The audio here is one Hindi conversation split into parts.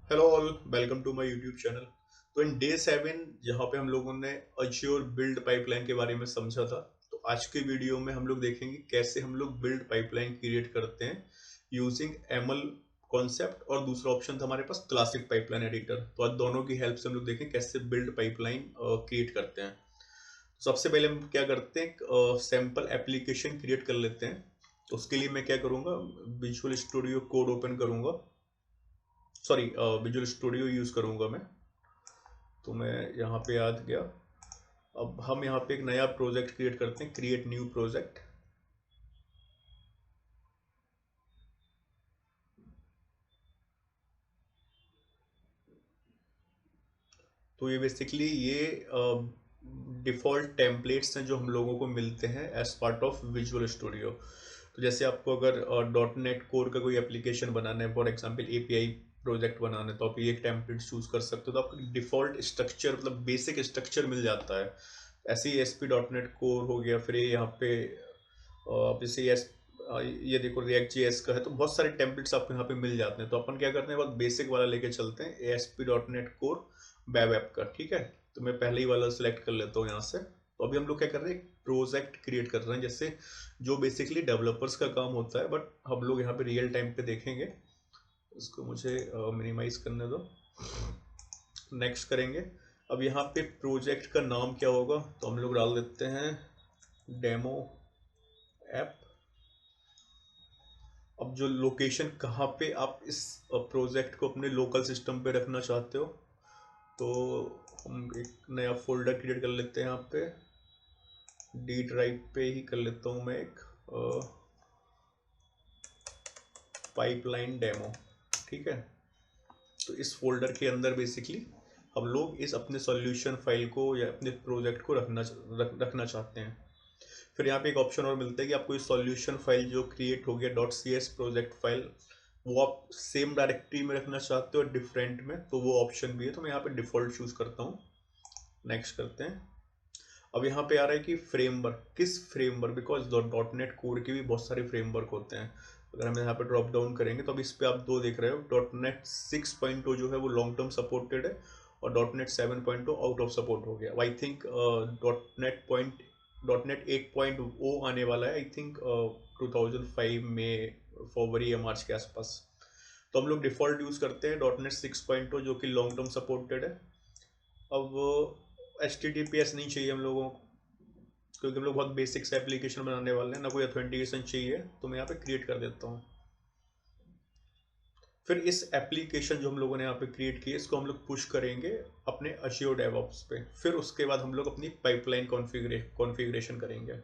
Hello all, welcome to my YouTube channel. तो इन डे 7 जहाँ पे हम लोगों ने अज्योर बिल्ड पाइपलाइन के बारे में समझा था, तो आज के वीडियो में हम लोग देखेंगे कैसे हम लोग बिल्ड पाइपलाइन क्रिएट करते हैं यूजिंग एमएल कॉन्सेप्ट। और दूसरा ऑप्शन था हमारे पास क्लासिक पाइपलाइन एडिटर। तो आज दोनों की हेल्प से हम लोग देखें कैसे बिल्ड पाइपलाइन क्रिएट करते हैं। तो सबसे पहले हम क्या करते हैं, सैम्पल एप्लीकेशन क्रिएट कर लेते हैं। तो उसके लिए मैं क्या करूँगा, विजुअल स्टूडियो कोड ओपन करूँगा, सॉरी विजुअल स्टूडियो यूज़ करूँगा मैं। तो मैं यहाँ पे आ गया। अब हम यहाँ पे एक नया प्रोजेक्ट क्रिएट करते हैं, क्रिएट न्यू प्रोजेक्ट। तो ये बेसिकली ये डिफ़ॉल्ट टेम्पलेट्स हैं जो हम लोगों को मिलते हैं as part of visual studio. तो जैसे आपको अगर डॉट नेट कोर का कोई एप्लीकेशन बनाना है, फॉर एग्जांपल एपीआई प्रोजेक्ट बनाना है, तो आप ये एक टेम्पलेट चूज़ कर सकते हो। तो आपको डिफ़ॉल्ट स्ट्रक्चर मतलब बेसिक स्ट्रक्चर मिल जाता है। ऐसे ही S P dot net core हो गया। फिर ये यहाँ पे जैसे ये देखो रिएक्ट जेएस का है, तो बहुत सारे टेम्पलेट्स आपको यहाँ पे मिल जाते हैं। तो अपन क्या करते हैं, बहुत बेसिक वाला लेके चलते हैं, A S P dot net core web app का। ठीक है, तो मैं पहले ही वाला सिलेक्ट कर लेता हूँ यहाँ से। तो अभी हम लोग क्या कर रहे हैं, प्रोजेक्ट क्रिएट कर रहे हैं, जैसे जो बेसिकली डेवलपर्स का काम होता है, बट हम लोग यहाँ पे रियल टाइम पे देखेंगे। इसको मुझे मिनिमाइज करने दो, नेक्स्ट करेंगे। अब यहाँ पे प्रोजेक्ट का नाम क्या होगा, तो हम लोग डाल देते हैं डेमो ऐप। अब जो लोकेशन कहाँ पे आप इस प्रोजेक्ट को अपने लोकल सिस्टम पे रखना चाहते हो, तो हम एक नया फोल्डर क्रिएट कर लेते हैं। यहाँ पे डी ड्राइव पे ही कर लेता हूँ मैं एक पाइपलाइन डेमो। ठीक है, तो इस फोल्डर के अंदर बेसिकली हम लोग इस अपने सॉल्यूशन फाइल को या अपने प्रोजेक्ट को रखना चाहते हैं। फिर यहाँ पे एक ऑप्शन और मिलता है कि आपको ये सॉल्यूशन फाइल जो क्रिएट हो गया dot C S project file, वो आप सेम डायरेक्टरी में रखना चाहते हो डिफरेंट में, तो वो ऑप्शन भी है। तो मैं यहाँ पे डिफ़ॉल्ट चूज़ करता हूँ, नेक्स्ट करते हैं। अब यहाँ पे आ रहा है कि फ्रेमवर्क, किस framework, because dot net core के भी बहुत सारे फ्रेमवर्क होते हैं। अगर हम यहाँ पे ड्रॉप डाउन करेंगे तो अब इस पे आप दो देख रहे हो, डॉट नेट 6.0 जो है वो लॉन्ग टर्म सपोर्टेड है, और dot net 7.0 out of support हो गया। आई थिंक डॉट नेट 8.0 आने वाला है, आई थिंक 2005 में, फरवरी या मार्च के आसपास। तो हम लोग डिफ़ॉल्ट यूज़ करते हैं डॉट नेट 6.0 जो कि लॉन्ग टर्म सपोर्टेड है। अब H T T P S नहीं चाहिए हम लोगों को, क्योंकि हम लोग बहुत बेसिक से एप्लीकेशन बनाने वाले हैं, ना कोई ऑथेंटिकेशन चाहिए। तो मैं यहाँ पे क्रिएट कर देता हूँ। फिर इस एप्लीकेशन जो हम लोगों ने यहाँ पे क्रिएट की है, इसको हम लोग पुश करेंगे अपने अशियोर डेवऑप्स पे। फिर उसके बाद हम लोग अपनी पाइपलाइन कॉन्फ़िगरेशन करेंगे।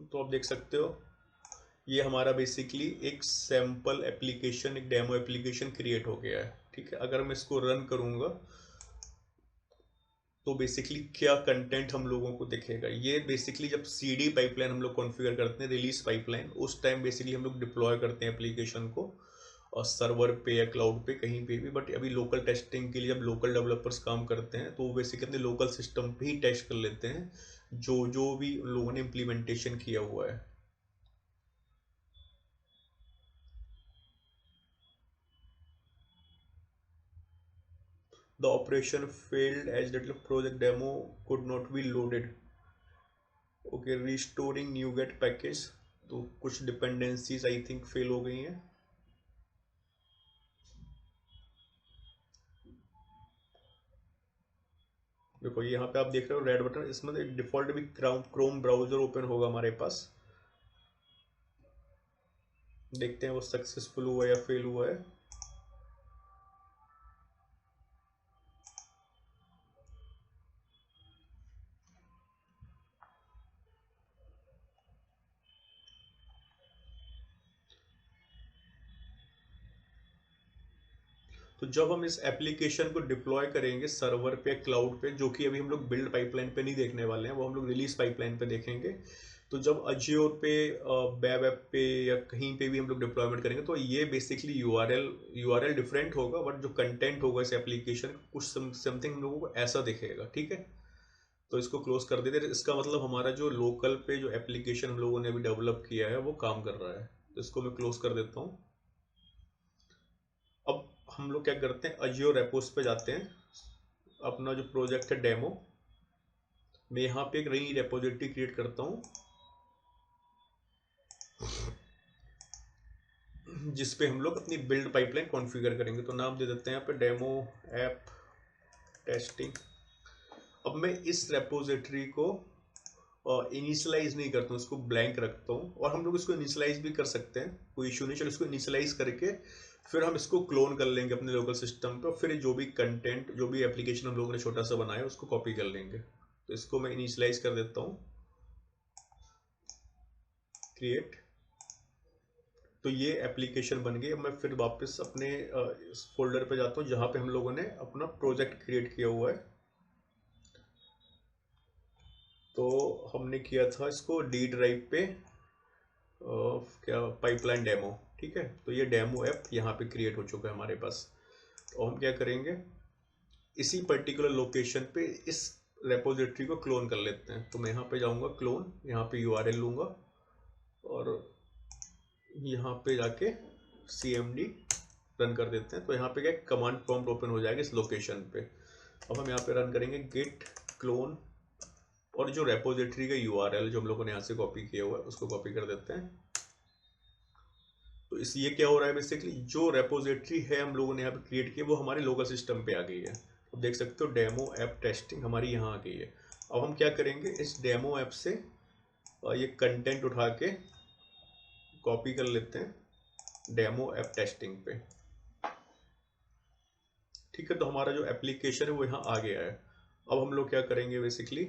तो आप देख सकते हो ये हमारा बेसिकली एक सैम्पल एप्लीकेशन, एक डेमो एप्लीकेशन क्रिएट हो गया है। ठीक है, अगर मैं इसको रन करूँगा तो बेसिकली क्या कंटेंट हम लोगों को दिखेगा, ये बेसिकली जब सीडी पाइपलाइन हम लोग कॉन्फ़िगर करते हैं, रिलीज पाइपलाइन, उस टाइम बेसिकली हम लोग डिप्लॉय करते हैं एप्लीकेशन को, और सर्वर पे या क्लाउड पे कहीं पे भी। बट अभी लोकल टेस्टिंग के लिए जब लोकल डेवलपर्स काम करते हैं, तो वो बेसिकली अपने लोकल सिस्टम पे ही टेस्ट कर लेते हैं जो जो भी उन लोगों ने इम्प्लीमेंटेशन किया हुआ है। The operation failed as the project demo could not be loaded. Okay, restoring NuGet package, तो कुछ डिपेंडेंसीज आई थिंक फेल हो गई हैं। देखो यहाँ पे आप देख रहे हो रेड बटन, इसमें एक डिफॉल्ट भी क्रोम ब्राउजर ओपन होगा हमारे पास। देखते हैं वो सक्सेसफुल हुआ या फेल हुआ है। तो जब हम इस एप्लीकेशन को डिप्लॉय करेंगे सर्वर पे, क्लाउड पे, जो कि अभी हम लोग बिल्ड पाइपलाइन पे नहीं देखने वाले हैं, वो हम लोग रिलीज पाइपलाइन पे देखेंगे। तो जब अजियोर पे, वेब ऐप पे या कहीं पे भी हम लोग डिप्लॉयमेंट करेंगे, तो ये बेसिकली यूआरएल डिफरेंट होगा, बट जो कंटेंट होगा इस एप्लीकेशन कुछ समथिंग हम लोगों को ऐसा दिखेगा। ठीक है, तो इसको क्लोज कर देते हैं। इसका मतलब हमारा जो लोकल पे जो एप्लीकेशन हम लोगों ने अभी डेवलप किया है वो काम कर रहा है। इसको मैं क्लोज कर देता हूँ। अब हम लोग क्या करते हैं, अजियो रेपोस पे जाते हैं। अपना जो प्रोजेक्ट है डेमो, मैं यहाँ पे एक नई रेपोजिटरी क्रिएट करता हूँ जिसपे हम लोग अपनी बिल्ड पाइपलाइन कॉन्फ़िगर करेंगे। तो नाम दे देते हैं यहाँ पे डेमो ऐप टेस्टिंग। अब मैं इस रेपोजिटरी को इनिशियलाइज नहीं करता हूँ, इसको ब्लैंक रखता हूँ। और हम लोग इसको इनिशियलाइज भी कर सकते हैं, कोई इशू नहीं। चलो इसको इनिशियलाइज करके फिर हम इसको क्लोन कर लेंगे अपने लोकल सिस्टम पे, फिर जो भी कंटेंट, जो भी एप्लीकेशन हम लोगों ने छोटा सा बनाया उसको कॉपी कर लेंगे। तो इसको मैं इनिशियलाइज कर देता हूँ, क्रिएट। तो ये एप्लीकेशन बन गई। अब मैं फिर वापस अपने इस फोल्डर पे जाता हूँ जहाँ पे हम लोगों ने अपना प्रोजेक्ट क्रिएट किया हुआ है। तो हमने किया था इसको डी ड्राइव पे क्या पाइपलाइन डेमो, ठीक है। तो ये डेमो ऐप यहाँ पे क्रिएट हो चुका है हमारे पास। तो हम क्या करेंगे, इसी पर्टिकुलर लोकेशन पे इस रेपोजिटरी को क्लोन कर लेते हैं। तो मैं यहाँ पे जाऊँगा क्लोन, यहाँ पे यूआरएल लूँगा और यहाँ पे जाके cmd रन कर देते हैं। तो यहाँ पे क्या कमांड प्रॉम्प्ट ओपन हो जाएगा इस लोकेशन पे। अब हम यहाँ पे रन करेंगे git क्लोन, और जो रेपोजिटरी का यूआरएल जो हम लोगों ने यहाँ से कॉपी किया हुआ है उसको कॉपी कर देते हैं। तो इस ये क्या हो रहा है, बेसिकली जो रेपोजिटरी है हम लोगों ने यहाँ पे क्रिएट की वो हमारे लोकल सिस्टम पे आ गई है। अब देख सकते हो डेमो ऐप टेस्टिंग हमारी यहाँ आ गई है। अब हम क्या करेंगे, इस डेमो ऐप से ये कंटेंट उठा के कॉपी कर लेते हैं डेमो ऐप टेस्टिंग पे, ठीक है। तो हमारा जो एप्लीकेशन है वो यहाँ आ गया है। अब हम लोग क्या करेंगे, बेसिकली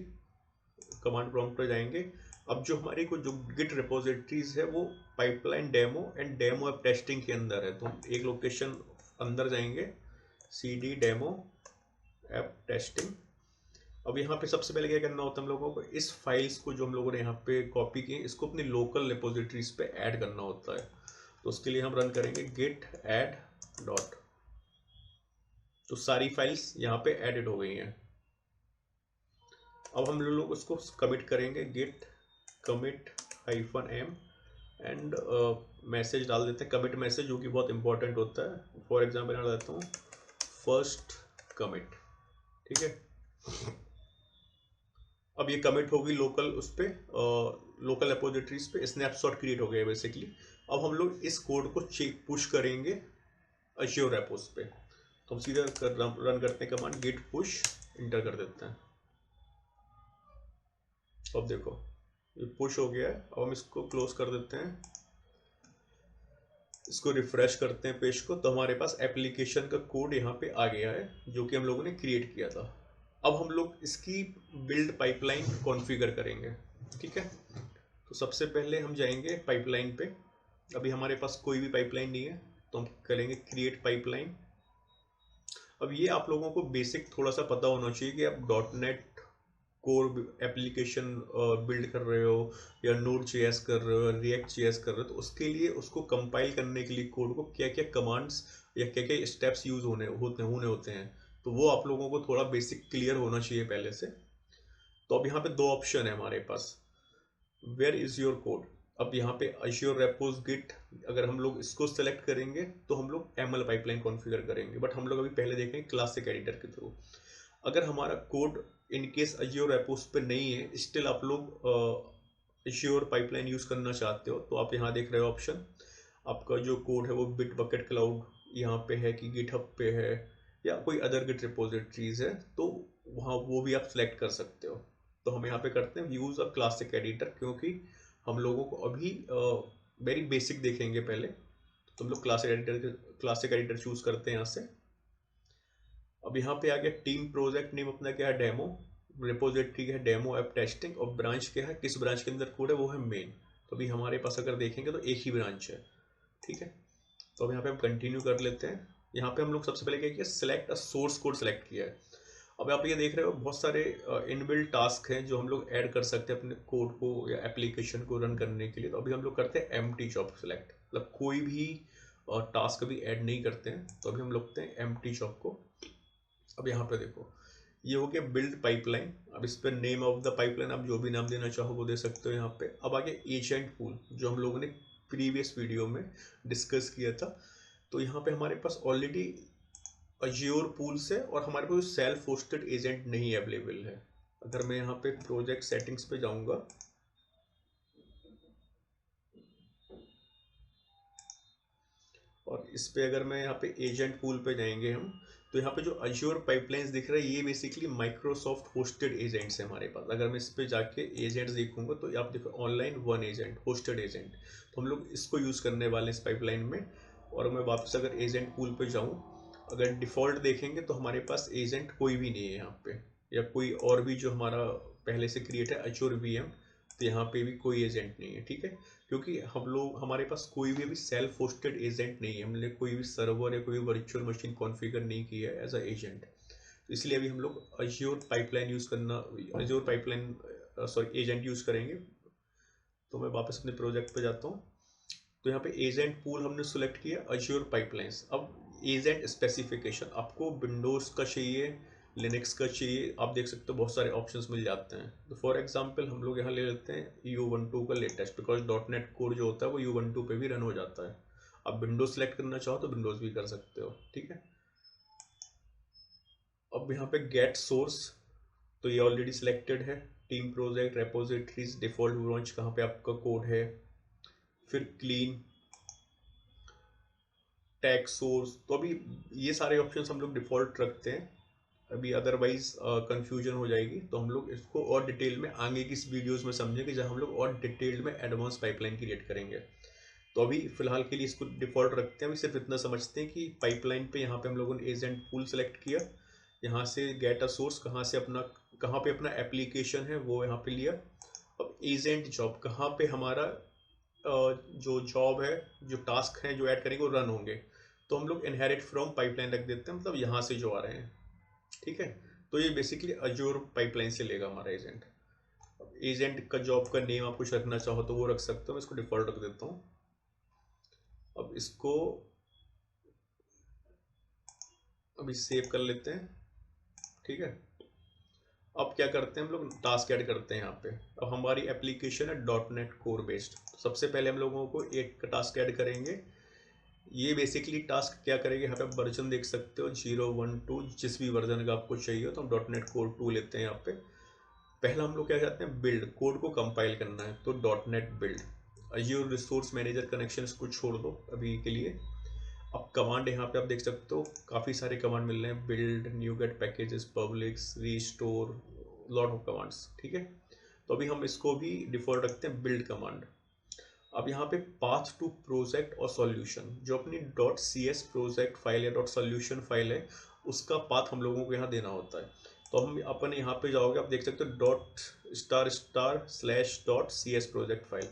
कमांड प्रॉम्प्ट पर जाएंगे। अब जो हमारी को जो गिट रिपोजिटरीज है वो pipeline demo and demo app testing के अंदर है। तो हम एक लोकेशन अंदर जाएंगे, cd डेमो ऐप टेस्टिंग। अब यहाँ पे सबसे पहले क्या करना होता है हम लोगों को, इस फाइल्स को जो हम लोगों ने यहाँ पे कॉपी की इसको अपनी लोकल रिपोजिटरीज पे ऐड करना होता है। तो उसके लिए हम रन करेंगे git add डॉट। तो सारी फाइल्स यहाँ पे एडिट हो गई हैं। अब हम लोग उसको कमिट करेंगे, git commit -m and message डाल देते हैं, कमिट मैसेज, जो कि बहुत इंपॉर्टेंट होता है। फॉर एग्जाम्पल डाल देता हूँ फर्स्ट कमिट, ठीक है। अब ये कमिट होगी लोकल उस पर, लोकल रिपोजिटरीज पे स्नैपशॉट क्रिएट हो गया बेसिकली। अब हम लोग इस कोड को चेक पुश करेंगे अश्योर रेपोस पे। तो हम सीधा रन करते हैं कमांड git push, इंटर कर देते हैं। अब देखो ये पुश हो गया है। अब हम इसको क्लोज कर देते हैं, इसको रिफ्रेश करते हैं पेज को। तो हमारे पास एप्लीकेशन का कोड यहाँ पे आ गया है जो कि हम लोगों ने क्रिएट किया था। अब हम लोग इसकी बिल्ड पाइपलाइन कॉन्फ़िगर करेंगे, ठीक है। तो सबसे पहले हम जाएंगे पाइपलाइन पे। अभी हमारे पास कोई भी पाइपलाइन नहीं है तो हम करेंगे क्रिएट पाइपलाइन। अब ये आप लोगों को बेसिक थोड़ा सा पता होना चाहिए कि आप dot net core application build कर रहे हो या नोड जेएस कर रहे हो, रिएक्ट जेएस कर रहे हो, तो उसके लिए उसको कंपाइल करने के लिए कोड को क्या क्या कमांड्स या क्या क्या स्टेप्स यूज होते हैं। तो वो आप लोगों को थोड़ा बेसिक क्लियर होना चाहिए पहले से। तो अब यहाँ पे दो ऑप्शन है हमारे पास, वेयर इज योर कोड। अब यहाँ पे अश्योर रेपोस गिट, अगर हम लोग इसको सेलेक्ट करेंगे तो हम लोग एमएल पाइपलाइन कॉन्फ़िगर करेंगे, बट हम लोग अभी पहले देखेंगे क्लासिक एडिटर के थ्रू। अगर हमारा code in case assure repos पे नहीं है, स्टिल आप लोग अश्योर पाइपलाइन यूज़ करना चाहते हो, तो आप यहाँ देख रहे हो ऑप्शन, आपका जो कोड है वो बिट बकेट क्लाउड यहाँ पे है कि गिटहब पे है या कोई अदर गिट रिपोजिटरीज है, तो वहाँ वो भी आप सिलेक्ट कर सकते हो। तो हम यहाँ पे करते हैं यूज़ अ क्लासिक एडिटर, क्योंकि हम लोगों को अभी वेरी बेसिक देखेंगे पहले। तो हम लोग क्लासिक एडिटर चूज़ करते हैं यहाँ से। अब यहाँ पे आ गया टीम, प्रोजेक्ट नेम अपना क्या है डेमो, रिपोजिटरी है डेमो ऐप टेस्टिंग, और ब्रांच क्या है, किस ब्रांच के अंदर कोड है, वो है मेन। तो अभी हमारे पास अगर देखेंगे तो एक ही ब्रांच है, ठीक है। तो अब यहाँ पे हम कंटिन्यू कर लेते हैं। यहाँ पे हम लोग सबसे पहले क्या किया, select a source code select किया है। अब आप ये देख रहे हो बहुत सारे इनबिल्ट टास्क हैं जो हम लोग ऐड कर सकते हैं अपने कोड को या एप्लीकेशन को रन करने के लिए। तो अभी हम लोग करते हैं एम्प्टी जॉब सेलेक्ट, मतलब कोई भी टास्क अभी ऐड नहीं करते हैं। तो अभी हम लोग करते हैं एम्प्टी जॉब को। अब यहाँ पे देखो ये हो गया बिल्ड पाइपलाइन। अब इस पर नेम ऑफ द पाइपलाइन आप जो भी नाम देना चाहो वो दे सकते हो यहाँ पे। अब आगे एजेंट पूल जो हम लोगों ने प्रीवियस वीडियो में डिस्कस किया था। तो यहाँ पे हमारे पास ऑलरेडी अज्योर पूल्स है और हमारे पास सेल्फ होस्टेड एजेंट नहीं अवेलेबल है। अगर मैं यहाँ पे प्रोजेक्ट सेटिंग्स पे जाऊँगा और इस पे अगर मैं यहाँ पे एजेंट पूल पे जाएंगे हम, तो यहाँ पे जो अज्योर पाइपलाइंस दिख रहा है ये बेसिकली माइक्रोसॉफ्ट होस्टेड एजेंट्स है हमारे पास। अगर मैं इस पे जाके एजेंट्स देखूंगा तो आप देखो online one agent hosted agent, तो हम लोग इसको यूज़ करने वाले हैं इस पाइपलाइन में। और मैं वापस अगर एजेंट पूल पे जाऊँ, अगर डिफ़ॉल्ट देखेंगे तो हमारे पास एजेंट कोई भी नहीं है यहाँ पे, या कोई और भी जो हमारा पहले से क्रिएट है अज्योर वीएम, तो यहाँ पे भी कोई एजेंट नहीं है। ठीक है, क्योंकि हम लोग हमारे पास कोई भी अभी सेल्फ होस्टेड एजेंट नहीं है, हमने कोई भी सर्वर या कोई भी वर्चुअल मशीन कॉन्फ़िगर नहीं किया है एज अ एजेंट। तो इसलिए अभी हम लोग अज्योर पाइपलाइन यूज़ करना, Azure pipeline sorry agent use करेंगे। तो मैं वापस अपने प्रोजेक्ट पे जाता हूँ। तो यहाँ पे एजेंट पूल हमने सेलेक्ट किया, अज्योर पाइपलाइंस। अब एजेंट स्पेसिफिकेशन आपको विंडोज़ का चाहिए, लिनक्स का चाहिए, आप देख सकते हो बहुत सारे ऑप्शंस मिल जाते हैं। तो फॉर एग्जांपल हम लोग यहाँ ले लेते हैं U12 का लेटेस्ट, बिकॉज .NET कोड जो होता है वो U12 पे भी रन हो जाता है। आप विंडोज़ सेलेक्ट करना चाहो तो विंडोज़ भी कर सकते हो। ठीक है, अब यहाँ पे गेट सोर्स, तो ये ऑलरेडी सिलेक्टेड है। Team project, repositories, default branch कहाँ पे आपका कोड है, फिर क्लीन, टैग सोर्स। तो अभी ये सारे ऑप्शंस हम लोग डिफ़ॉल्ट रखते हैं, अभी अदरवाइज कंफ्यूजन हो जाएगी। तो हम लोग इसको और डिटेल में आगे की वीडियोस में समझेंगे जहाँ हम लोग और डिटेल में एडवांस पाइपलाइन क्रिएट करेंगे। तो अभी फिलहाल के लिए इसको डिफ़ॉल्ट रखते हैं। अभी सिर्फ इतना समझते हैं कि पाइपलाइन पे यहाँ पे हम लोगों ने एजेंट पूल सेलेक्ट किया, यहाँ से गेट अ सोर्स कहाँ पे अपना एप्लीकेशन है वो यहाँ पे लिया। अब एजेंट जॉब कहाँ पे हमारा जो जॉब है, जो टास्क हैं जो ऐड करेंगे वो रन होंगे, तो हम लोग इनहेरिट फ्रॉम पाइपलाइन रख देते हैं, मतलब यहाँ से जो आ रहे हैं। ठीक है, तो ये बेसिकली अज्योर पाइपलाइन से लेगा हमारा एजेंट। अब एजेंट का जॉब का नेम आप कुछ रखना चाहो तो वो रख सकते हो, मैं इसको डिफॉल्ट रख देता हूँ। अब इसको अभी सेव कर लेते हैं। ठीक है, अब क्या करते हैं हम लोग टास्क ऐड करते हैं यहाँ पे। अब हमारी एप्लीकेशन है .NET कोर बेस्ड, तो सबसे पहले हम लोगों को एक टास्क ऐड करेंगे। ये बेसिकली टास्क क्या करेंगे, यहाँ पे आप वर्जन देख सकते हो 012, जिस भी वर्जन का आपको चाहिए हो। तो हम .NET कोर 2 लेते हैं यहाँ पे। पहला हम लोग क्या चाहते हैं, बिल्ड कोड को कंपाइल करना है, तो .NET build. Azure resource manager connection को छोड़ दो अभी के लिए। अब कमांड यहाँ पे आप देख सकते हो काफ़ी सारे कमांड मिल रहे हैं, build, NuGet packages, publics, restore, lot of commands. ठीक है, तो अभी हम इसको भी डिफॉल्ट रखते हैं बिल्ड कमांड। अब यहाँ पे पाथ टू प्रोजेक्ट और सॉल्यूशन, जो अपनी .cs प्रोजेक्ट फाइल या .solution फाइल है, उसका पाथ हम लोगों को यहाँ देना होता है। तो हम अपन यहाँ पे जाओगे, आप देख सकते हो .*/.cs प्रोजेक्ट फाइल।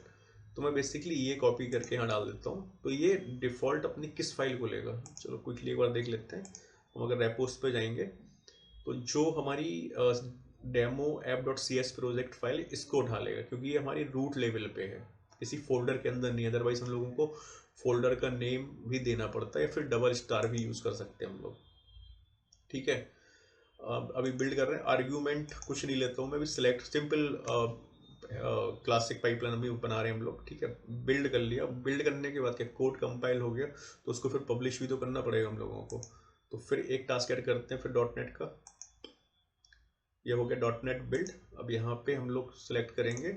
तो मैं बेसिकली ये कॉपी करके यहाँ डाल देता हूँ। तो ये डिफ़ॉल्ट अपनी किस फाइल को लेगा, चलो क्विकली एक बार देख लेते हैं। हम अगर रेपोस पे जाएंगे तो जो हमारी डेमो app.cs प्रोजेक्ट फाइल इसको उठा लेगा, क्योंकि ये हमारी रूट लेवल पे है, किसी फोल्डर के अंदर नहीं। अदरवाइज हम लोगों को फोल्डर का नेम भी देना पड़ता है, या फिर डबल भी यूज़ कर सकते हैं हम लोग। ठीक है, अभी बिल्ड कर रहे हैं। आर्ग्यूमेंट कुछ नहीं लेता हूँ मैं, अभी सिलेक्ट सिंपल क्लासिक पाइपलाइन अभी बना रहे हैं हम लोग। ठीक है, बिल्ड कर लिया। बिल्ड करने के बाद क्या, कोड कंपाइल हो गया, तो उसको फिर पब्लिश भी तो करना पड़ेगा हम लोगों को। तो फिर एक टास्क ऐड करते हैं फिर .NET का। ये हो गया .NET बिल्ड। अब यहाँ पे हम लोग सेलेक्ट करेंगे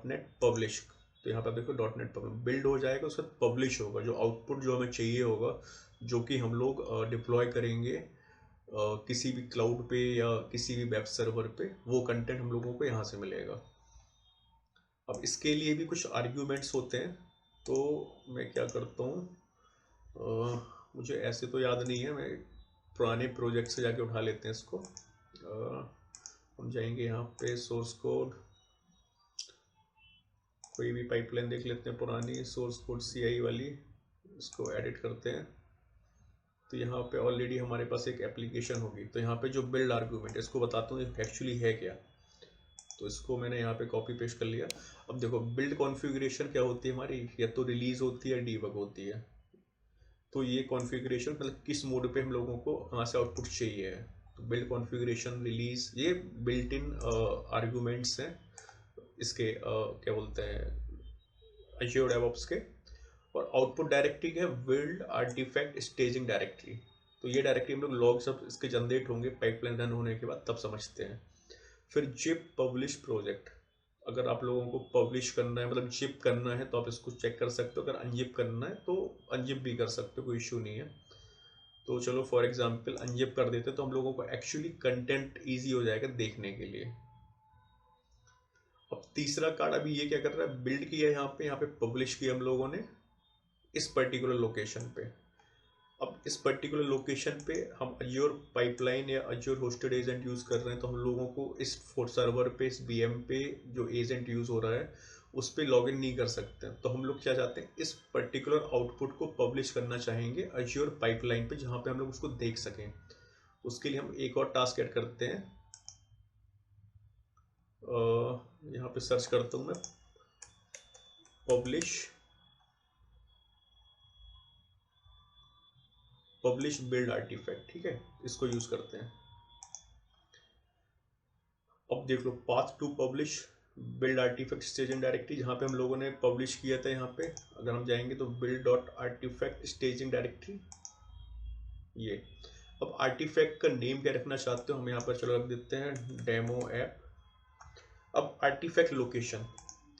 .NET पब्लिश। तो यहाँ पे देखो .NET पब्लिश बिल्ड हो जाएगा, उसके बाद पब्लिश होगा, जो आउटपुट जो हमें चाहिए होगा, जो कि हम लोग डिप्लॉय करेंगे किसी भी क्लाउड पे या किसी भी वेब सर्वर पे, वो कंटेंट हम लोगों को यहाँ से मिलेगा। अब इसके लिए भी कुछ आर्ग्यूमेंट्स होते हैं, तो मैं क्या करता हूँ, मुझे ऐसे तो याद नहीं है, मैं पुराने प्रोजेक्ट से जाके उठा लेते हैं इसको। हम जाएंगे यहाँ पे सोर्स कोड, कोई भी पाइपलाइन देख लेते हैं पुरानी सोर्स कोड CI वाली, इसको एडिट करते हैं। तो यहाँ पे ऑलरेडी हमारे पास एक एप्लीकेशन होगी। तो यहाँ पे जो बिल्ड आर्गूमेंट है, इसको बताता हूँ एक्चुअली है क्या। तो इसको मैंने यहाँ पे कॉपी पेस्ट कर लिया। अब देखो बिल्ड कॉन्फ़िगरेशन क्या होती है हमारी, या तो रिलीज होती है या डीबग होती है। तो ये कॉन्फ़िगरेशन मतलब किस मोड पे हम लोगों को कहाँ से आउटपुट चाहिए है। तो बिल्ड कॉन्फ़िगरेशन, रिलीज, ये बिल्ट इन आर्गूमेंट्स हैं इसके, क्या बोलते हैं, अज्योर डेवऑप्स के। और आउटपुट डायरेक्टरी है बिल्ड आर्टिफैक्ट स्टेजिंग डायरेक्टरी। तो ये डायरेक्टरी हम लोग लॉग सब इसके जनरेट होंगे पाइपलाइन रन होने के बाद तब समझते हैं। फिर जिप पब्लिश प्रोजेक्ट, अगर आप लोगों को पब्लिश करना है मतलब जिप करना है तो आप इसको चेक कर सकते हो, अगर अनजिप करना है तो अनजिप भी कर सकते हो, कोई इशू नहीं है। तो चलो फॉर एग्जांपल अनजिप कर देते तो हम लोगों को एक्चुअली कंटेंट ईजी हो जाएगा देखने के लिए। अब तीसरा कार्ड अभी ये क्या कर रहा है, बिल्ड किया यहाँ पे पब्लिश किया हम लोगों ने इस पर्टिकुलर लोकेशन पे। अब इस पर्टिकुलर लोकेशन पे हम अज्योर पाइपलाइन या अज्योर होस्टेड एजेंट यूज़ कर रहे हैं, तो हम लोगों को इस सर्वर पे इस बीएम पे जो एजेंट यूज़ हो रहा है उस पर लॉगिन नहीं कर सकते हैं। तो हम लोग क्या चाहते हैं, इस पर्टिकुलर आउटपुट को पब्लिश करना चाहेंगे अज्योर पाइपलाइन पे जहाँ पे हम लोग उसको देख सकें। उसके लिए हम एक और टास्क ऐड करते हैं। यहाँ पे सर्च करता हूँ मैं पब्लिश बिल्ड आर्टिफैक्ट, ठीक है, इसको यूज़ करते हैं। अब देख लो path to publish build artifact staging directory, जहाँ पे हम लोगों ने पब्लिश किया था। यहाँ पे अगर हम जाएंगे तो build dot artifact staging directory ये। अब आर्टिफैक्ट का नेम क्या रखना चाहते हो, हम यहाँ पर चलो रख देते हैं डेमो ऐप। अब आर्टिफैक्ट लोकेशन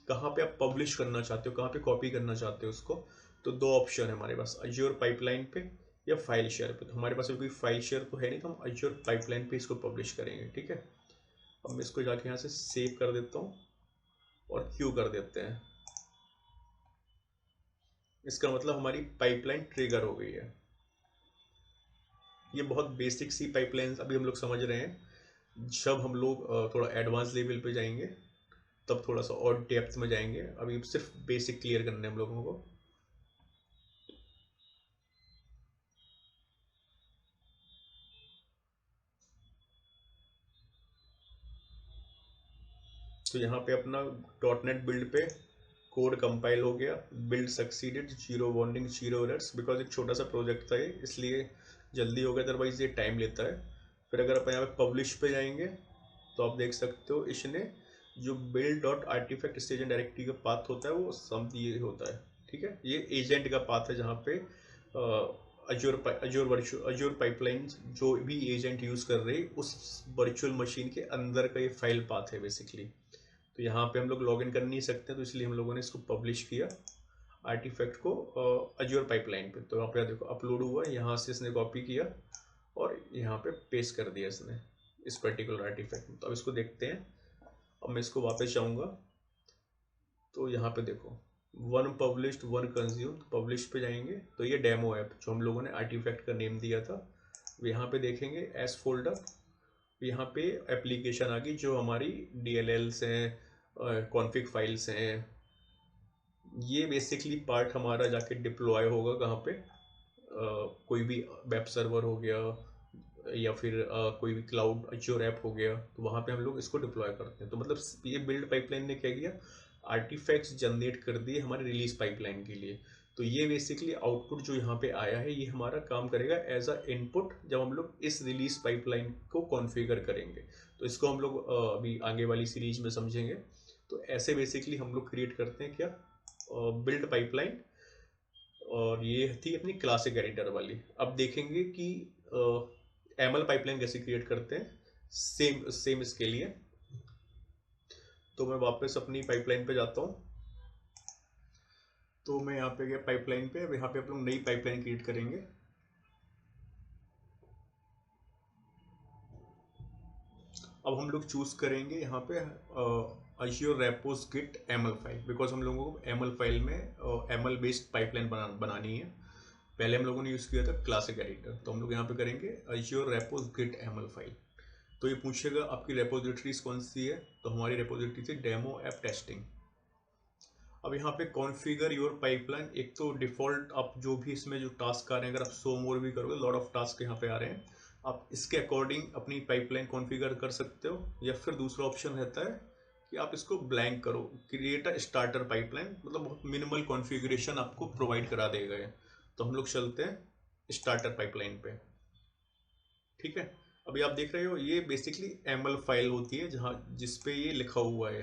कहाँ पे आप पब्लिश करना चाहते हो, कहाँ पे कॉपी करना चाहते हो उसको, तो दो ऑप्शन है हमारे पास, अज्योर पाइपलाइन पे या फाइल शेयर पे। तो हमारे पास कोई फाइल शेयर तो है नहीं, तो हम अज्योर पाइपलाइन पे इसको पब्लिश करेंगे, ठीक है। अब मैं इसको जाके यहाँ से सेव कर देता हूँ और क्यू कर देते हैं। इसका मतलब हमारी पाइपलाइन ट्रिगर हो गई है। ये बहुत बेसिक सी पाइपलाइन अभी हम लोग समझ रहे हैं। जब हम लोग थोड़ा एडवांस लेवल पे जाएंगे तब थोड़ा सा और डेप्थ में जाएंगे, अभी सिर्फ बेसिक क्लियर करने हम लोगों को। तो यहाँ पे अपना डॉटनेट बिल्ड पे कोड कंपाइल हो गया, build succeeded, zero warning zero errors, because एक छोटा सा प्रोजेक्ट था ये इसलिए जल्दी हो गया, अदरवाइज ये टाइम लेता है। फिर अगर आप यहाँ पे पब्लिश पे जाएंगे तो आप देख सकते हो इसने जो बिल्ड डॉट आर्टिफैक्ट स्टेजन डायरेक्टरी का पाथ होता है वो सम ये होता है, ठीक है। ये एजेंट का पाथ है जहाँ पे अज्योर पाइपलाइन जो भी एजेंट यूज़ कर रही उस वर्चुअल मशीन के अंदर का ये फाइल पाथ है बेसिकली। तो यहाँ पे हम लोग लॉगिन कर नहीं सकते, तो इसलिए हम लोगों ने इसको पब्लिश किया आर्टिफैक्ट को अज्योर पाइपलाइन पे। तो यहाँ पे देखो अपलोड हुआ, यहाँ से इसने कॉपी किया और यहाँ पे पेस्ट कर दिया इसने इस पर्टिकुलर आर्टिफैक्ट में। तो अब इसको देखते हैं। अब मैं इसको वापस जाऊँगा तो यहाँ पे देखो one published one consume, publish पे जाएंगे तो ये डेमो ऐप जो हम लोगों ने आर्टिफैक्ट का नेम दिया था यहाँ पे देखेंगे एस फोल्डर, यहाँ पे एप्लीकेशन आ गई जो हमारी DLLs हैं, कॉन्फ़िग फाइल्स हैं। ये बेसिकली पार्ट हमारा जाके डिप्लॉय होगा कहाँ पे, कोई भी वेब सर्वर हो गया या फिर कोई भी क्लाउड अज्योर ऐप हो गया, तो वहाँ पे हम लोग इसको डिप्लॉय करते हैं। तो मतलब ये बिल्ड पाइपलाइन ने क्या किया, आर्टिफैक्ट्स जनरेट कर दिए हमारे रिलीज पाइपलाइन के लिए। तो ये बेसिकली आउटपुट जो यहाँ पे आया है ये हमारा काम करेगा एज अ इनपुट जब हम लोग इस रिलीज पाइपलाइन को कॉन्फ़िगर करेंगे। तो इसको हम लोग अभी आगे वाली सीरीज में समझेंगे। तो ऐसे बेसिकली हम लोग क्रिएट करते हैं क्या, बिल्ड पाइपलाइन। और ये थी अपनी क्लासिक एडिटर वाली। अब देखेंगे कि एमएल पाइपलाइन कैसे क्रिएट करते हैं सेम सेम इसके लिए। तो मैं वापस अपनी पाइपलाइन पे जाता हूँ। तो मैं यहाँ पे गया पाइपलाइन पे, अब यहाँ पे आप लोग नई पाइपलाइन क्रिएट करेंगे। अब हम लोग चूज करेंगे यहाँ पे Azure repos git YAML file, because हम लोगों को एमएल फाइल में एमएल बेस्ड पाइपलाइन बनानी है। पहले हम लोगों ने यूज़ किया था क्लासिक एडिटर, तो हम लोग यहाँ पे करेंगे Azure repos git YAML file. तो ये पूछेगा आपकी रेपोजिटरीज कौन सी है, तो हमारी रेपोजिटरी थी डेमो ऐप टेस्टिंग। अब यहाँ पे कॉन्फ़िगर योर पाइपलाइन, एक तो डिफ़ॉल्ट आप जो भी इसमें जो टास्क आ रहे हैं अगर आप शो मोर भी करोगे लॉट ऑफ टास्क यहाँ पे आ रहे हैं, आप इसके अकॉर्डिंग अपनी पाइपलाइन कॉन्फ़िगर कर सकते हो। या फिर दूसरा ऑप्शन रहता है कि आप इसको ब्लैंक करो, क्रिएट अ स्टार्टर पाइपलाइन, मतलब बहुत मिनिमल कॉन्फ़िगरेशन आपको प्रोवाइड करा देगा ये। तो हम लोग चलते हैं स्टार्टर पाइपलाइन पे, ठीक है। अभी आप देख रहे हो ये बेसिकली एमएल फाइल होती है जहाँ जिस पे ये लिखा हुआ है।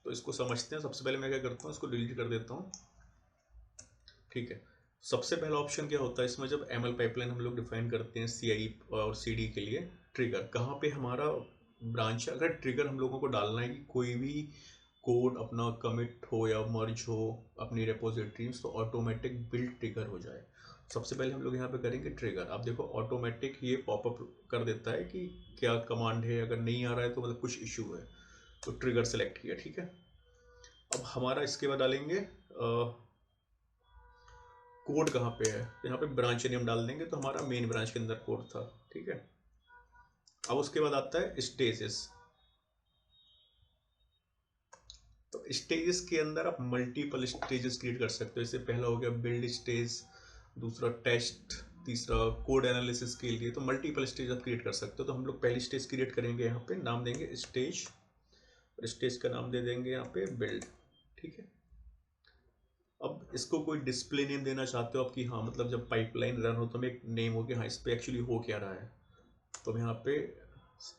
तो इसको समझते हैं। सबसे पहले मैं क्या करता हूँ, इसको डिलीट कर देता हूँ। ठीक है। सबसे पहला ऑप्शन क्या होता है इसमें, जब एमएल पाइपलाइन हम लोग डिफाइन करते हैं सीआई और सीडी के लिए, ट्रिगर कहाँ पे हमारा ब्रांच है। अगर ट्रिगर हम लोगों को डालना है कि कोई भी कोड अपना कमिट हो या मर्ज हो अपनी रेपोजिटरीज, तो ऑटोमेटिक बिल्ड ट्रिगर हो जाए। सबसे पहले हम लोग यहाँ पे करेंगे ट्रिगर। आप देखो ऑटोमेटिक ये पॉपअप कर देता है कि क्या कमांड है, अगर नहीं आ रहा है तो मतलब कुछ इशू है, तो ट्रिगर सेलेक्ट किया, ठीक है। अब हमारा इसके बाद डालेंगे कोड कहाँ पे है, तो यहाँ पे ब्रांच नेम डाल देंगे, तो हमारा मेन ब्रांच के अंदर कोड था, ठीक है। अब उसके बाद आता है स्टेजेस। तो स्टेजेस के अंदर आप मल्टीपल स्टेजेस क्रिएट कर सकते हो। इससे पहला हो गया बिल्ड स्टेज, दूसरा टेस्ट, तीसरा कोड एनालिसिस के लिए, तो मल्टीपल स्टेज आप क्रिएट कर सकते हो। तो हम लोग पहली स्टेज क्रिएट करेंगे, यहाँ पे नाम देंगे स्टेज, और स्टेज का नाम दे देंगे यहाँ पे बिल्ड, ठीक है। अब इसको कोई डिस्प्ले नेम देना चाहते हो आप कि हाँ मतलब जब पाइपलाइन रन हो तो हमें एक नेम हो कि हाँ इस पे एक्चुअली हो क्या रहा है। तो हम यहाँ पे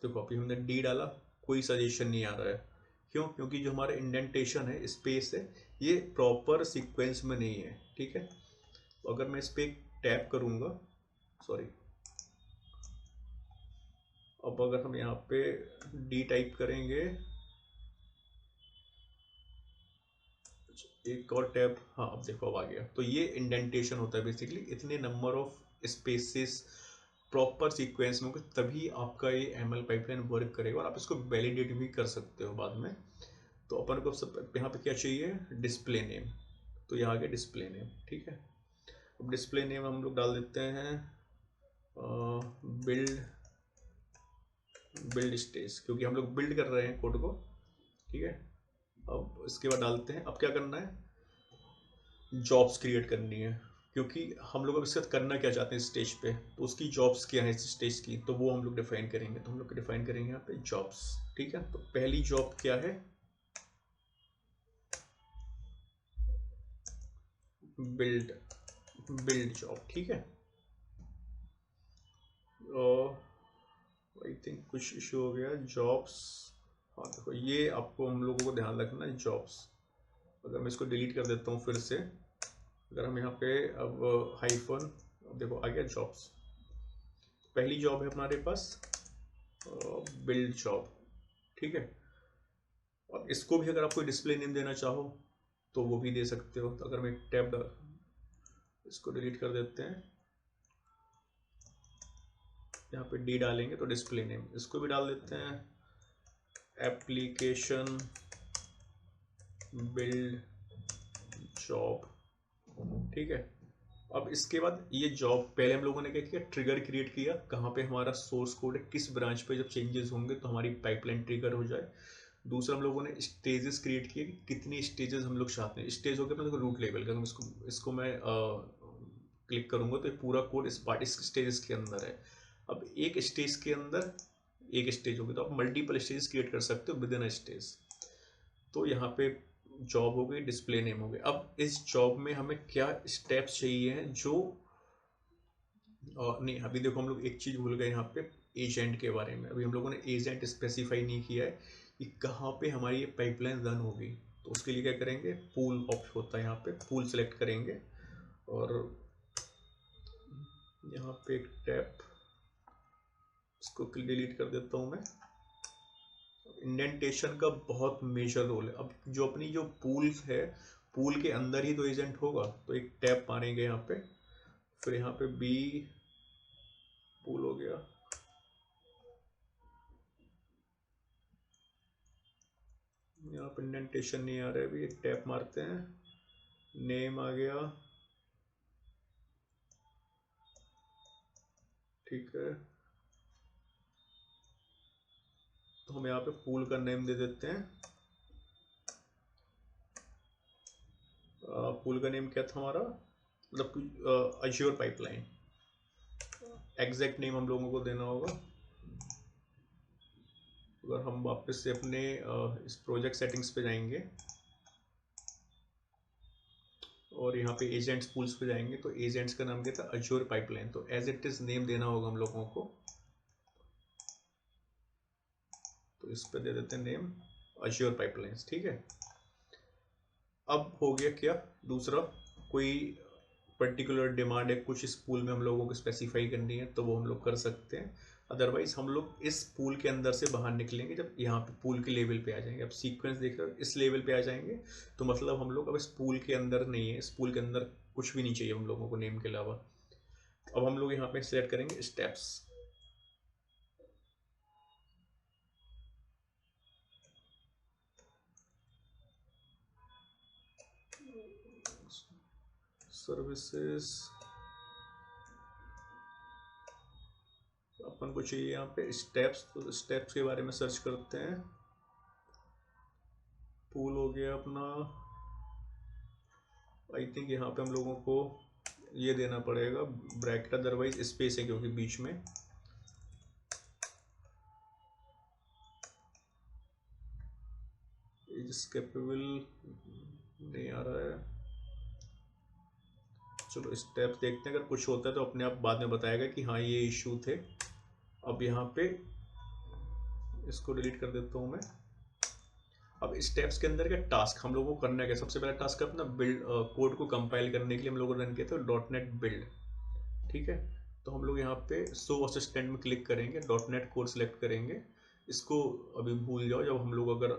देखो अभी हमने डी डाला, कोई सजेशन नहीं आ रहा है। क्यों? क्योंकि जो हमारा इंडेंटेशन है, स्पेस है, ये प्रॉपर सीक्वेंस में नहीं है, ठीक है। तो अगर मैं इस पर टैप करूँगा, सॉरी, अब अगर हम यहाँ पे डी टाइप करेंगे, एक और टैब, हाँ अब देखो अब आ गया। तो ये इंडेंटेशन होता है बेसिकली, इतने number of spaces proper sequence में होगा तभी आपका ये एमएल पाइपलाइन वर्क करेगा, और आप इसको वैलिडेट भी कर सकते हो बाद में। तो अपन को सब यहाँ पे क्या चाहिए, डिस्प्ले नेम। तो यहाँ आ गया डिस्प्ले नेम, ठीक है। अब डिस्प्ले नेम हम लोग डाल देते हैं बिल्ड बिल्ड स्टेज, क्योंकि हम लोग बिल्ड कर रहे हैं कोड को, ठीक है। अब इसके बाद डालते हैं, अब क्या करना है, जॉब्स क्रिएट करनी है, क्योंकि हम लोग अब इसके साथ करना क्या चाहते हैं स्टेज पे, तो उसकी जॉब्स क्या है इस स्टेज की, तो वो हम लोग डिफाइन करेंगे। तो हम लोग डिफाइन करेंगे यहाँ पे जॉब्स, ठीक है। तो पहली जॉब क्या है, बिल्ड बिल्ड जॉब, ठीक है। आई थिंक कुछ इशू हो गया, जॉब्स। हाँ देखो ये आपको हम लोगों को ध्यान रखना है, जॉब्स। अगर मैं इसको डिलीट कर देता हूँ फिर से, अगर हम यहाँ पे अब हाइफन, अब देखो आ गया जॉब्स। पहली जॉब है हमारे पास बिल्ड जॉब, ठीक है। और इसको भी अगर आप कोई डिस्प्ले नेम देना चाहो तो वो भी दे सकते हो। तो अगर मैं टैब डाल, इसको डिलीट कर देते हैं, यहाँ पे डी डालेंगे तो डिस्प्ले नेम, इसको भी डाल देते हैं एप्लीकेशन बिल्ड जॉब, ठीक है। अब इसके बाद ये जॉब, पहले हम लोगों ने क्या किया, ट्रिगर क्रिएट किया, कहाँ पे हमारा सोर्स कोड है, किस ब्रांच पे जब चेंजेस होंगे तो हमारी पाइपलाइन ट्रिगर हो जाए। दूसरा हम लोगों ने स्टेजेस क्रिएट किए कि कितनी स्टेजेस हम लोग चाहते हैं। स्टेज हो गया अपना रूट लेवल का, इसको मैं क्लिक करूंगा तो ये पूरा कोड इस स्टेजेस के अंदर है। अब एक स्टेज के अंदर एक स्टेज होगी, तो आप मल्टीपल स्टेज क्रिएट कर सकते हो विद इन अ स्टेज। तो यहाँ पे जॉब हो गई, डिस्प्ले नेम हो गई। अब इस जॉब में हमें क्या स्टेप्स चाहिए हैं जो नहीं, अभी देखो हम लोग एक चीज़ भूल गए यहाँ पे, एजेंट के बारे में। अभी हम लोगों ने एजेंट स्पेसिफाई नहीं किया है कि कहाँ पे हमारी ये पाइपलाइन रन होगी। तो उसके लिए क्या करेंगे, पूल ऑप्शन होता है, यहाँ पे पूल सेलेक्ट करेंगे, और यहाँ पे एक टैप, इसको डिलीट कर देता हूँ मैं। इंडेंटेशन का बहुत मेजर रोल है। अब जो अपनी जो पूल है, पूल के अंदर ही तो एजेंट होगा, तो एक टैप मारेंगे यहाँ पे, फिर यहाँ पे बी पूल हो गया, यहाँ पे इंडेंटेशन नहीं आ रहा है, अभी एक टैप मारते हैं, नेम आ गया, ठीक है। तो हम यहाँ पे पूल का नेम दे देते हैं, पूल का नेम क्या था हमारा, मतलब अज्योर पाइपलाइन। एग्जैक्ट नेम हम लोगों को देना होगा। अगर हम वापस से अपने इस प्रोजेक्ट सेटिंग्स पे जाएंगे और यहाँ पे एजेंट्स पूल्स पे जाएंगे, तो एजेंट्स का नाम क्या था, अज्योर पाइपलाइन। तो एज इट इज नेम देना होगा हम लोगों को, तो इस पे दे देते हैं नेम अज्योर पाइपलाइंस, ठीक है। अब हो गया क्या, दूसरा कोई पर्टिकुलर डिमांड है, कुछ इस पूल में हम लोगों को स्पेसिफाई करनी है, तो वो हम लोग कर सकते हैं। अदरवाइज हम लोग इस पूल के अंदर से बाहर निकलेंगे जब यहाँ पे पूल के लेवल पे आ जाएंगे। अब सीक्वेंस देख रहे हो, इस लेवल पे आ जाएंगे तो मतलब हम लोग अब इस पूल के अंदर नहीं है, इस पूल के अंदर कुछ भी नहीं चाहिए हम लोगों को नेम के अलावा। अब हम लोग यहाँ पे सिलेक्ट करेंगे स्टेप्स। सर्विसेज अपन को चाहिए यहाँ पे स्टेप्स, तो स्टेप्स के बारे में सर्च करते हैं। पूल हो गया अपना, आई थिंक यहाँ पे हम लोगों को ये देना पड़ेगा ब्रैकेट, अदरवाइज स्पेस है क्योंकि बीच में। इज कैपेबल नहीं आ रहा है, चलो स्टेप देखते हैं, अगर कुछ होता है तो अपने आप बाद में बताएगा कि हाँ ये इशू थे। अब यहाँ पे इसको डिलीट कर देता हूँ मैं। अब स्टेप्स के अंदर क्या टास्क हम लोगों को करना है, क्या सबसे पहला टास्क है अपना बिल्ड कोड को कंपाइल करने के लिए हम लोगों ने रन किया था डॉट नेट बिल्ड, ठीक है। तो हम लोग यहाँ पे शो असिस्टेंट में क्लिक करेंगे, डॉट नेट कोड सेलेक्ट करेंगे। इसको अभी भूल जाओ, जब हम लोग अगर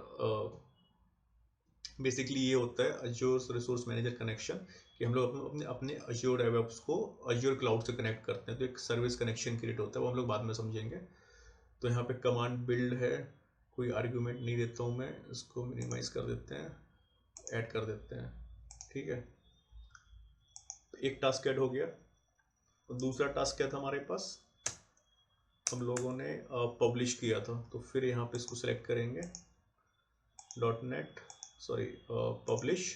बेसिकली ये होता है अज्योर रिसोर्स मैनेजर कनेक्शन, कि हम लोग अपने अपने अज्योर डेवऑप्स को अज्योर क्लाउड से कनेक्ट करते हैं, तो एक सर्विस कनेक्शन क्रिएट होता है, वो हम लोग बाद में समझेंगे। तो यहाँ पे कमांड बिल्ड है, कोई आर्ग्यूमेंट नहीं देता हूँ मैं, इसको मिनिमाइज कर देते हैं, ऐड कर देते हैं, ठीक है। तो एक टास्क ऐड हो गया। तो दूसरा टास्क क्या था हमारे पास, हम लोगों ने पब्लिश किया था, तो फिर यहाँ पे इसको सेलेक्ट करेंगे डॉट नेट सॉरी पब्लिश।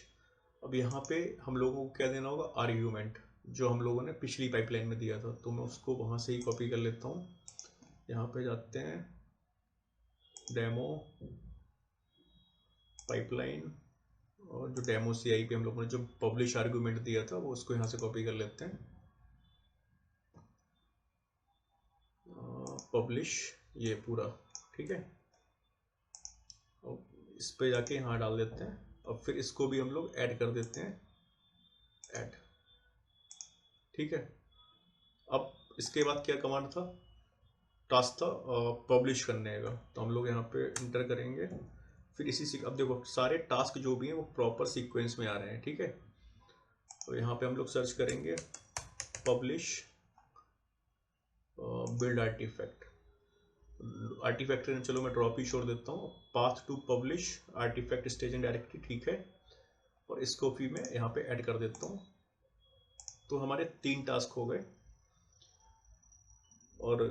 अब यहाँ पे हम लोगों को क्या देना होगा, आर्ग्यूमेंट, जो हम लोगों ने पिछली पाइपलाइन में दिया था, तो मैं उसको वहाँ से ही कॉपी कर लेता हूँ। यहाँ पे जाते हैं डेमो पाइपलाइन, और जो डेमो CI पे हम लोगों ने जो पब्लिश आर्ग्यूमेंट दिया था वो उसको यहाँ से कॉपी कर लेते हैं, पब्लिश ये पूरा, ठीक है। अब इस पे जाके यहाँ डाल देते हैं। अब फिर इसको भी हम लोग ऐड कर देते हैं, ऐड, ठीक है। अब इसके बाद क्या कमांड था, टास्क था पब्लिश करने का, तो हम लोग यहाँ पे इंटर करेंगे। फिर इसी अब देखो सारे टास्क जो भी हैं वो प्रॉपर सीक्वेंस में आ रहे हैं, ठीक है। तो यहाँ पे हम लोग सर्च करेंगे पब्लिश बिल्ड आर्टिफैक्ट, आर्टिफैक्ट चलो मैं ड्रॉप ही छोड़ देता हूँ, path to publish artifact stage and directory, ठीक है। और इसको भी मैं यहाँ पे ऐड कर देता हूँ। तो हमारे 3 टास्क हो गए, और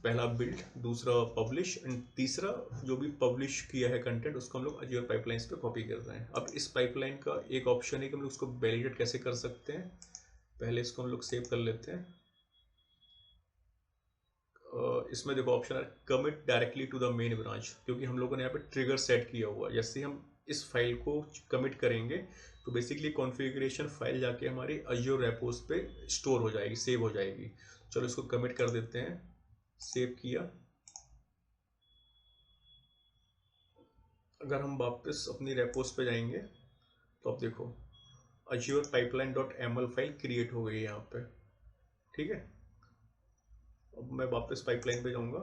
पहला बिल्ड, दूसरा पब्लिश, एंड तीसरा जो भी पब्लिश किया है कंटेंट उसको हम लोग अज्योर पाइपलाइंस पे कॉपी कर रहे हैं। अब इस पाइपलाइन का एक ऑप्शन है कि हम लोग उसको वैलिडेट कैसे कर सकते हैं। पहले इसको हम लोग सेव कर लेते हैं। इसमें देखो ऑप्शन है commit directly to the main branch, क्योंकि हम लोगों ने यहाँ पे ट्रिगर सेट किया हुआ है, जैसे हम इस फाइल को कमिट करेंगे तो बेसिकली कॉन्फ़िगरेशन फाइल जाके हमारी अज्योर रेपोस पे स्टोर हो जाएगी, सेव हो जाएगी। चलो इसको कमिट कर देते हैं, सेव किया। अगर हम वापस अपनी रेपोस पे जाएंगे तो अब देखो Azure pipeline dot ML file create हो गई है यहाँ पे, ठीक है। अब मैं वापस पाइपलाइन पे जाऊँगा।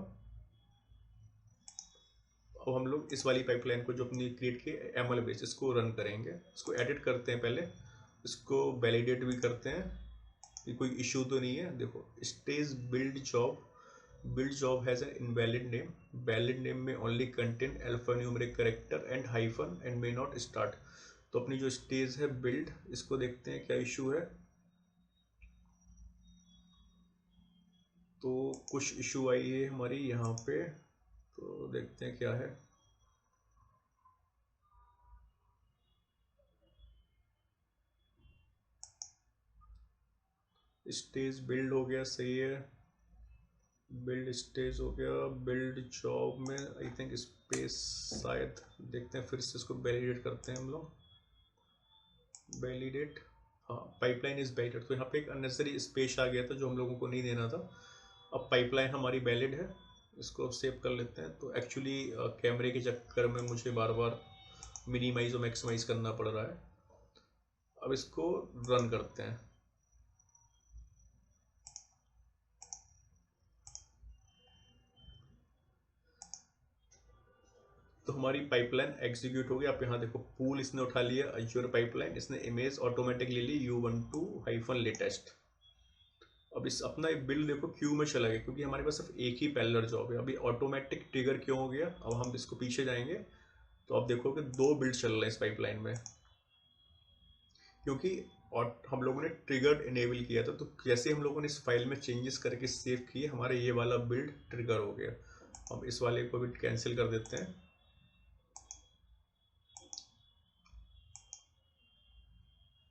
अब हम लोग इस वाली पाइपलाइन को जो अपनी क्रिएट की एमएल बेस, इसको रन करेंगे। इसको एडिट करते हैं पहले, इसको वैलिडेट भी करते हैं कि कोई इशू तो नहीं है। देखो stage build job has an invalid name, valid name में only contain alphanumeric character and hyphen and may not start. तो अपनी जो स्टेज है बिल्ड, इसको देखते हैं क्या इशू है। तो कुछ इशू आई है हमारी यहाँ पे, तो देखते हैं क्या है। स्टेज बिल्ड हो गया, सही है, बिल्ड स्टेज हो गया। बिल्ड जॉब में आई थिंक स्पेस शायद, देखते हैं फिर से इसको वैलिडेट करते हैं हम लोग, वैलिडेट, हाँ पाइपलाइन इज वैलिडेट। तो यहाँ पे एक अननेसेसरी स्पेस आ गया था जो हम लोगों को नहीं देना था। अब पाइपलाइन हमारी वैलिड है, इसको अब सेव कर लेते हैं। तो एक्चुअली कैमरे के चक्कर में मुझे बार बार मिनिमाइज और मैक्सिमाइज करना पड़ रहा है। अब इसको रन करते हैं। हमारी पाइपलाइन एग्जीक्यूट हो गई। आप यहाँ देखो पूल इसने उठा लिया, अज्योर पाइपलाइन, इसने इमेज ऑटोमेटिकली ली U12-latest। अब इस अपना एक बिल्ड देखो क्यू में चला गया क्योंकि हमारे पास सिर्फ एक ही पैरेलल जॉब है। अभी ऑटोमेटिक ट्रिगर क्यों हो गया, अब हम इसको पीछे जाएंगे तो आप देखो कि 2 बिल्ड चल रहे हैं इस पाइपलाइन में, क्योंकि और हम लोगों ने ट्रिगर इनेबल किया था। तो जैसे हम लोगों ने इस फाइल में चेंजेस करके सेव किए, हमारे ये वाला बिल्ड ट्रिगर हो गया। हम इस वाले को भी कैंसिल कर देते हैं।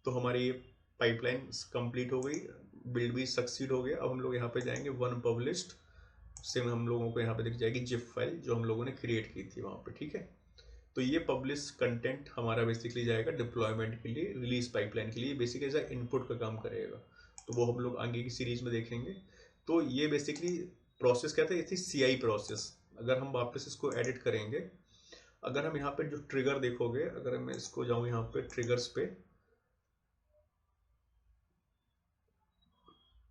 तो हमारी ये पाइपलाइन कंप्लीट हो गई, बिल्ड भी सक्सीड हो गया। अब हम लोग यहाँ पे जाएंगे वन पब्लिश्ड से हम लोगों को यहाँ पे दिख जाएगी जिप फाइल जो हम लोगों ने क्रिएट की थी वहाँ पे, ठीक है। तो ये पब्लिश कंटेंट हमारा बेसिकली जाएगा डिप्लॉयमेंट के लिए, रिलीज पाइपलाइन के लिए, बेसिक एज इनपुट का काम करेगा। तो वो हम लोग आगे की सीरीज में देखेंगे। तो ये बेसिकली प्रोसेस क्या था, ये थी CI प्रोसेस। अगर हम वापस इसको एडिट करेंगे, अगर हम यहाँ पे जो ट्रिगर देखोगे, अगर मैं इसको जाऊँ यहाँ पे ट्रिगर्स पे,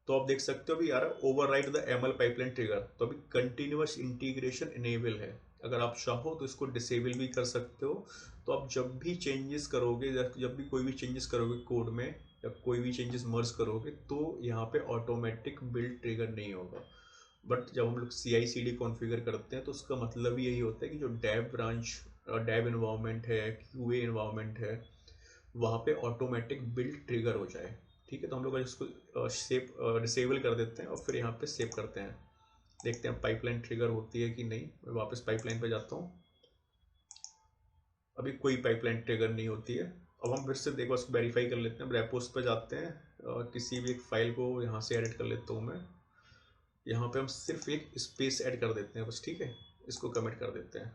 तो आप देख सकते हो अभी यार override the ML pipeline trigger. तो अभी कंटिन्यूअस इंटीग्रेशन इनेबल है। अगर आप चाहो तो इसको डिसेबल भी कर सकते हो। तो आप जब भी चेंजेस करोगे, जब भी कोई भी चेंजेस करोगे कोड में या कोई भी चेंजेस मर्ज करोगे, तो यहाँ पे ऑटोमेटिक बिल्ड ट्रिगर नहीं होगा। बट जब हम लोग CI/CD कॉन्फ़िगर करते हैं तो उसका मतलब यही होता है कि जो डेव ब्रांच, डेव इन्वायरमेंट है, QA इन्वायरमेंट है, वहाँ पे ऑटोमेटिक बिल्ड ट्रिगर हो जाए, ठीक है। तो हम लोग इसको सेव डिसेबल कर देते हैं और फिर यहाँ पे सेव करते हैं, देखते हैं पाइपलाइन ट्रिगर होती है कि नहीं। मैं वापस पाइपलाइन पे जाता हूँ, अभी कोई पाइपलाइन ट्रिगर नहीं होती है। अब हम फिर से देखो इसको वेरीफाई कर लेते हैं, रेपोस पे जाते हैं, किसी भी एक फाइल को यहाँ से एडिट कर लेता हूँ मैं। यहाँ पे हम सिर्फ एक स्पेस ऐड कर देते हैं बस, ठीक है। इसको कमिट कर देते हैं,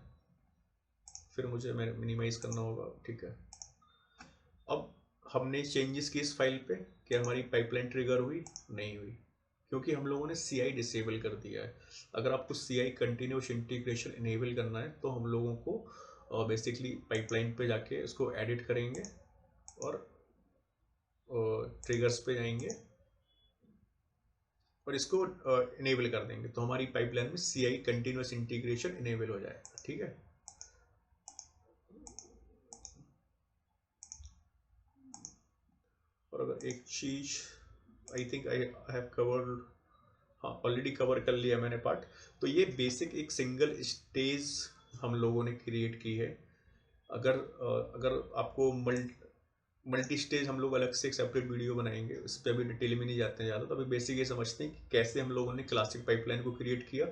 फिर मुझे मिनिमाइज करना होगा, ठीक है। अब हमने चेंजेस की इस फाइल पे, क्या हमारी पाइपलाइन ट्रिगर हुई? नहीं हुई, क्योंकि हम लोगों ने CI डिसेबल कर दिया है। अगर आपको CI कंटिन्यूस इंटीग्रेशन इनेबल करना है तो हम लोगों को बेसिकली पाइपलाइन पे जाके इसको एडिट करेंगे और ट्रिगर्स पे जाएंगे और इसको इनेबल कर देंगे, तो हमारी पाइपलाइन में CI कंटिन्यूस इंटीग्रेशन इनेबल हो जाएगा, ठीक है। और अगर एक चीज I think I have covered, हाँ ऑलरेडी कवर कर लिया मैंने पार्ट। तो ये बेसिक एक सिंगल स्टेज हम लोगों ने क्रिएट की है। अगर आपको मल्टी स्टेज हम लोग अलग से एक सेपरेट वीडियो बनाएंगे, उस पर अभी डिटेल में नहीं जाते हैं ज़्यादा। तो अभी बेसिक ये समझते हैं कि कैसे हम लोगों ने क्लासिक पाइपलाइन को क्रिएट किया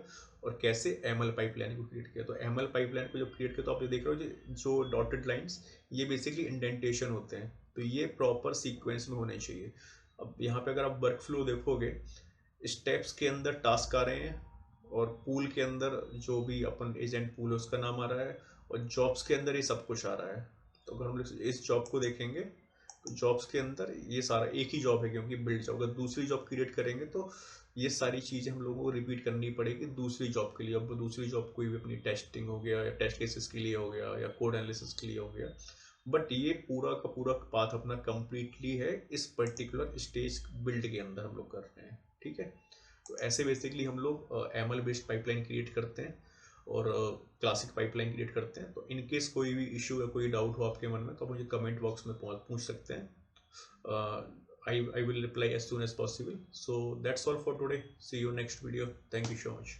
और कैसे ML पाइपलाइन को क्रिएट किया। तो ML पाइपलाइन को जब क्रिएट किया तो आप ये देख रहे हो जो डॉटेड लाइन्स, ये बेसिकली इंडेंटेशन होते हैं। तो ये प्रॉपर सीक्वेंस में होने चाहिए। अब यहाँ पे अगर आप वर्क फ्लो देखोगे, स्टेप्स के अंदर टास्क आ रहे हैं और पूल के अंदर जो भी अपन एजेंट पूल है उसका नाम आ रहा है और जॉब्स के अंदर ये सब कुछ आ रहा है। तो अगर हम लोग इस जॉब को देखेंगे तो जॉब्स के अंदर ये सारा एक ही जॉब है, क्योंकि बिल्ड जॉब। अगर दूसरी जॉब क्रिएट करेंगे तो ये सारी चीज़ें हम लोगों को रिपीट करनी पड़ेगी दूसरी जॉब के लिए। अब दूसरी जॉब कोई भी अपनी टेस्टिंग हो गया या टेस्ट केसेस के लिए हो गया या कोड एनालिसिस के लिए हो गया, बट ये पूरा का पूरा पाथ अपना कंप्लीटली है इस पर्टिकुलर स्टेज बिल्ड के अंदर हम लोग कर रहे हैं, ठीक है। तो ऐसे बेसिकली हम लोग ML बेस्ड पाइपलाइन क्रिएट करते हैं और क्लासिक पाइपलाइन क्रिएट करते हैं। तो इन केस कोई भी इशू या कोई डाउट हो आपके मन में तो आप मुझे कमेंट बॉक्स में पूछ सकते हैं। I will reply as soon as possible. So that's all for today. See you next video. Thank you so much.